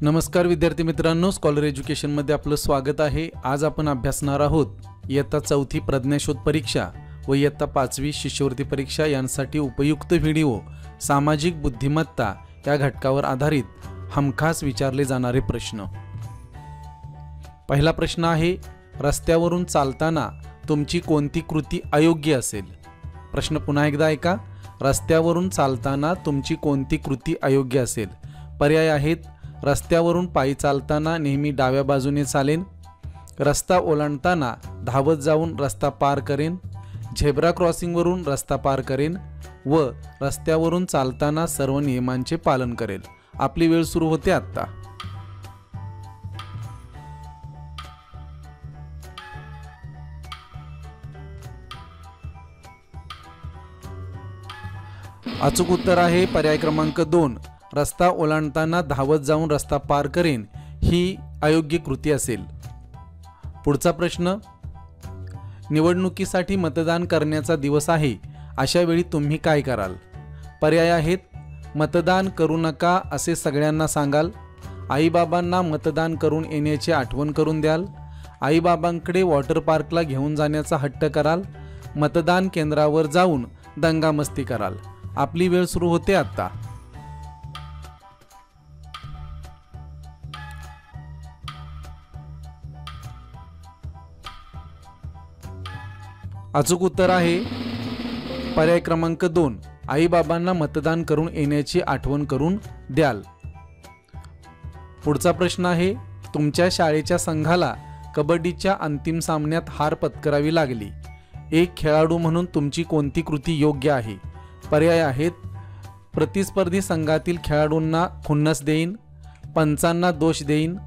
नमस्कार विद्यार्थी मित्रांनो, स्कॉलर एज्युकेशनमध्ये आपलं स्वागत आहे। आज आपण अभ्यासणार आहोत इयत्ता 4थी प्रज्ञाशोध परीक्षा व इयत्ता 5वी शिष्यवृत्ती परीक्षा यांसाठी उपयुक्त व्हिडिओ सामाजिक बुद्धिमत्ता या घटकावर आधारित हमखास विचारले जाणारे प्रश्न। पहिला प्रश्न आहे, रस्त्यावरून चालताना तुमची कोणती कृती अयोग्य असेल? प्रश्न पुन्हा एकदा ऐका, रस्त्यावरून चालताना तुमची कोणती कृती अयोग्य असेल? पर्याय आहेत, रस्त्यावरून पायी चालताना नेहमी डाव्या बाजूने चालेन, रस्ता ओलांडताना धावत जाऊन रस्ता पार करेन, झेब्रा क्रॉसिंगवरून रस्ता पार करेन व रस्त्यावरून चालताना सर्व नियमांचे पालन करेल। आपली वेळ सुरू होते आता। अचूक उत्तर आहे पर्याय क्रमांक 2, रस्ता ओलांडताना धावत जाऊन रस्ता पार करेन ही अयोग्य कृती असेल। पुढचा प्रश्न, निवडणुकीसाठी मतदान करण्याचा दिवस आहे, अशा वेळी तुम्ही काय कराल? पर्याय आहेत, मतदान करू नका असे सगळ्यांना सांगाल, आईबाबांना मतदान करून येण्याची आठवण करून द्याल, आईबाबांकडे वॉटर पार्कला घेऊन जाण्याचा हट्ट कराल, मतदान केंद्रावर जाऊन दंगामस्ती कराल। आपली वेळ सुरू होते आता। अचूक उत्तर आहे पर्याय क्रमांक 2, आईबाबांना मतदान करून येण्याची आठवण करून द्याल। पुढचा प्रश्न आहे, तुमच्या शाळेच्या संघाला कबड्डीच्या अंतिम सामन्यात हार पत्करावी लागली, एक खेळाडू म्हणून तुमची कोणती कृती योग्य आहे? पर्याय आहेत, प्रतिस्पर्धी संघातील खेळाडूंना खुन्नस देईन, पंचांना दोष देईन,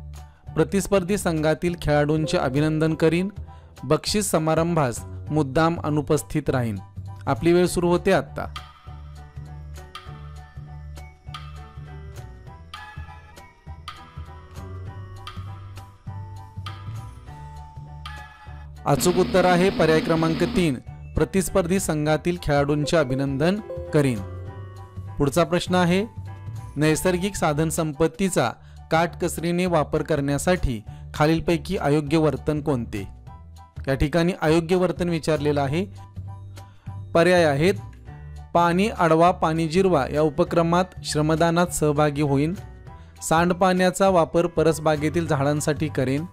प्रतिस्पर्धी संघातील खेळाडूंचे अभिनंदन करीन, बक्षीस समारंभास मुद्दाम अनुपस्थित राहीन। आपली वेळ सुरू होते आता। अचूक उत्तर आहे पर्याय क्रमांक 3, प्रतिस्पर्धी संघातील खेळाडूंचे अभिनंदन करीन। पुढचा प्रश्न आहे, नैसर्गिक साधन संपत्तीचा काटकसरीने वापर करण्यासाठी खालीलपैकी अयोग्य वर्तन कोणते? या ठिकाणी अयोग्य वर्तन विचारलेलं आहे। पर्याय आहेत, पाणी अडवा पाणी जिरवा या उपक्रमात श्रमदानात सहभागी होईन, सांडपाण्याचा वापर परसबागेतील झाडांसाठी करेन,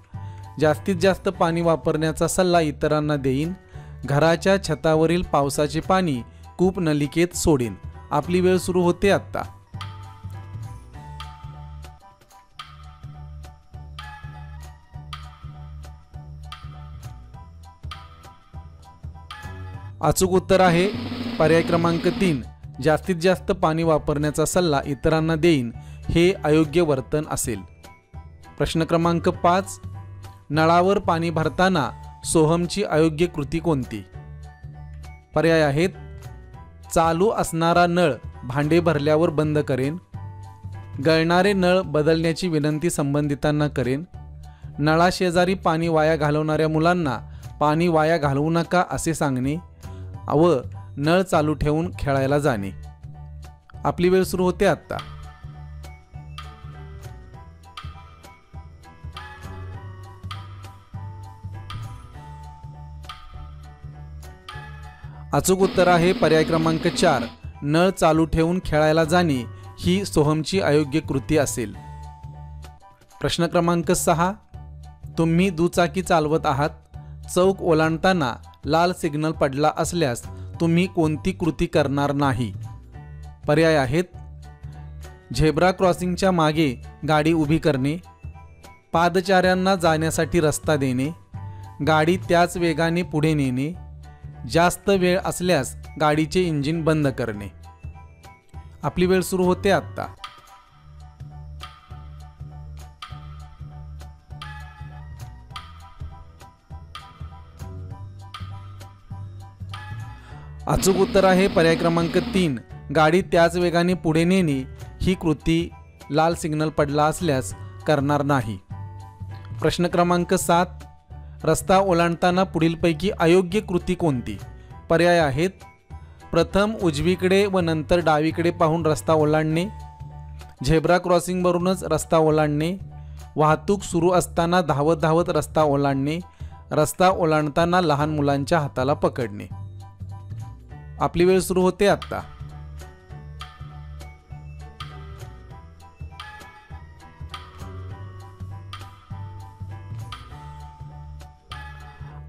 जास्तीत जास्त पाणी वापरण्याचा सल्ला इतरांना देईन, घराच्या छतावरील पावसाचे पाणी कूप नलिकेत सोडेन। आपली वेळ सुरू होते आता। अचूक उत्तर आहे पर्याय क्रमांक 3, जास्तीत जास्त पाणी वापरण्याचा सल्ला इतरांना देईन हे अयोग्य वर्तन असेल। प्रश्न क्रमांक 5, नळावर पाणी भरताना सोहमची अयोग्य कृती कोणती? पर्याय आहेत, चालू असणारा नळ भांडे भरल्यावर बंद करेन, गळणारे नळ बदलण्याची विनंती संबंधितांना करेन, नळाशेजारी पाणी वाया घालवणाऱ्या मुलांना पाणी वाया घालवू नका असे सांगणे व नळ चालू ठेवून खेळायला जाणे। आपली वेळ सुरू होते आता। अचूक उत्तर आहे पर्याय क्रमांक 4, नळ चालू ठेवून खेळायला जाणे ही सोहमची अयोग्य कृती असेल। प्रश्न क्रमांक 6, तुम्ही दुचाकी चालवत आहात, चौक ओलांडताना लाल सिग्नल पडला असल्यास तुम्ही कोणती कृती करणार नाही? पर्याय आहेत, झेब्रा क्रॉसिंगच्या मागे गाडी उभी करणे, पादचाऱ्यांना जाण्यासाठी रस्ता देणे, गाडी त्याच वेगाने पुढे नेणे, जास्त वेळ असल्यास गाडीचे इंजिन बंद करणे। आपली वेळ सुरू होते आता। अचूक उत्तर आहे पर्याय क्रमांक 3, गाडी त्याच वेगाने पुढे नेणे ही कृती लाल सिग्नल पडला असल्यास करणार नाही। प्रश्न क्रमांक 7, रस्ता ओलांडताना पुढीलपैकी अयोग्य कृती कोणती? पर्याय आहेत, प्रथम उजवीकडे व नंतर डावीकडे पाहून रस्ता ओलांडणे, झेब्रा क्रॉसिंगवरूनच रस्ता ओलांडणे, वाहतूक सुरू असताना धावत धावत रस्ता ओलांडणे, रस्ता ओलांडताना लहान मुलांच्या हाताला पकडणे. आपली वेळ सुरू होते आता.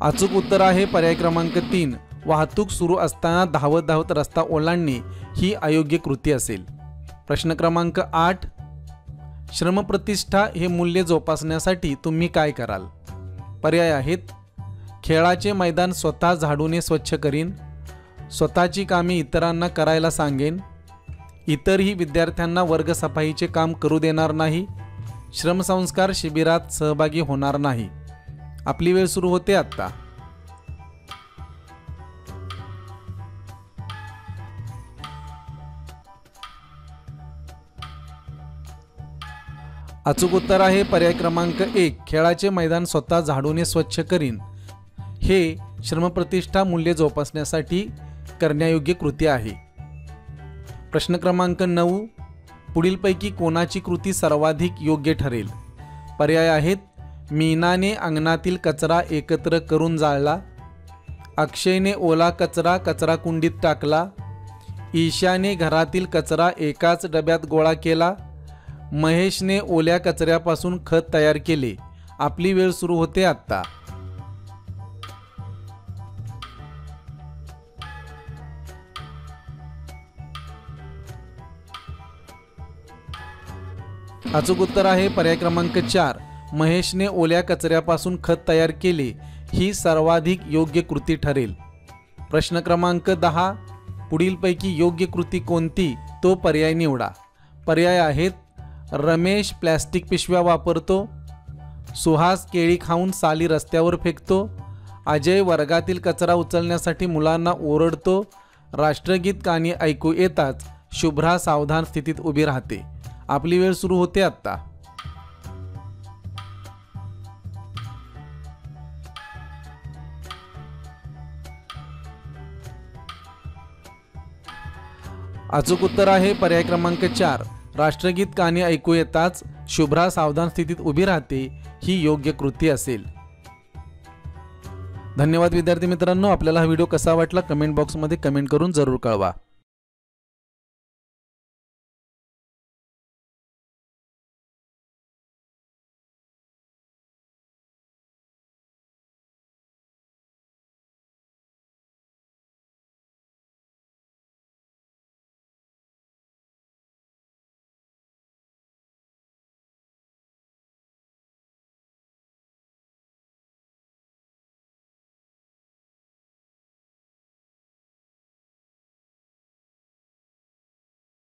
अचूक उत्तर आहे पर्याय क्रमांक 3. वाहतूक सुरू असताना धावत धावत रस्ता ओलांडणे ही अयोग्य कृती असेल. प्रश्न क्रमांक 8. श्रमप्रतिष्ठा हे मूल्य जोपासण्यासाठी तुम्ही काय कराल? पर्याय आहेत: खेळाचे मैदान स्वतः झाडूने स्वच्छ करीन, स्वतःची कामे इतरांना करायला सांगेन, इतरही विद्यार्थ्यांना वर्गसफाईचे काम करू देणार नाही, श्रमसंस्कार शिबिरात सहभागी होणार नाही. आपली वेळ सुरू होते आता. अचूक उत्तर आहे पर्याय क्रमांक 1. खेळाचे मैदान स्वतः झाडूने स्वच्छ करीन हे श्रमप्रतिष्ठा मूल्य जोपासण्यासाठी करण्यायोग्य कृती आहे. प्रश्न क्रमांक 9. पुढीलपैकी कोणाची कृती सर्वाधिक योग्य ठरेल? पर्याय आहेत: मीनाने अंगणातील कचरा एकत्र करून जाळला, अक्षयने ओला कचरा कचराकुंडीत टाकला, ईशाने घरातील कचरा एकाच डब्यात गोळा केला, महेशने ओल्या कचऱ्यापासून खत तयार केले. आपली वेळ सुरू होते आता. अचूक उत्तर आहे पर्याय क्रमांक 4. महेशने ओल्या कचऱ्यापासून खत तयार केले ही सर्वाधिक योग्य कृती ठरेल. प्रश्न क्रमांक 10. पुढीलपैकी योग्य कृती कोणती तो पर्याय निवडा. पर्याय आहेत: रमेश प्लॅस्टिक पिशव्या वापरतो, सुहास केळी खाऊन साली रस्त्यावर फेकतो, अजय वर्गातील कचरा उचलण्यासाठी मुलांना ओरडतो, राष्ट्रगीत गाणी ऐकू येताच शुभ्रा सावधान स्थितीत उभी राहते. आपली वेळ सुरू होते आता. अचूक उत्तर आहे पर्याय क्रमांक 4. राष्ट्रगीत गाणी ऐकू येताच शुभ्रा सावधान स्थितीत उभी राहते ही योग्य कृती असेल. धन्यवाद विद्यार्थी मित्रांनो. आपल्याला हा व्हिडिओ कसा वाटला कमेंट बॉक्समध्ये कमेंट करून जरूर कळवा.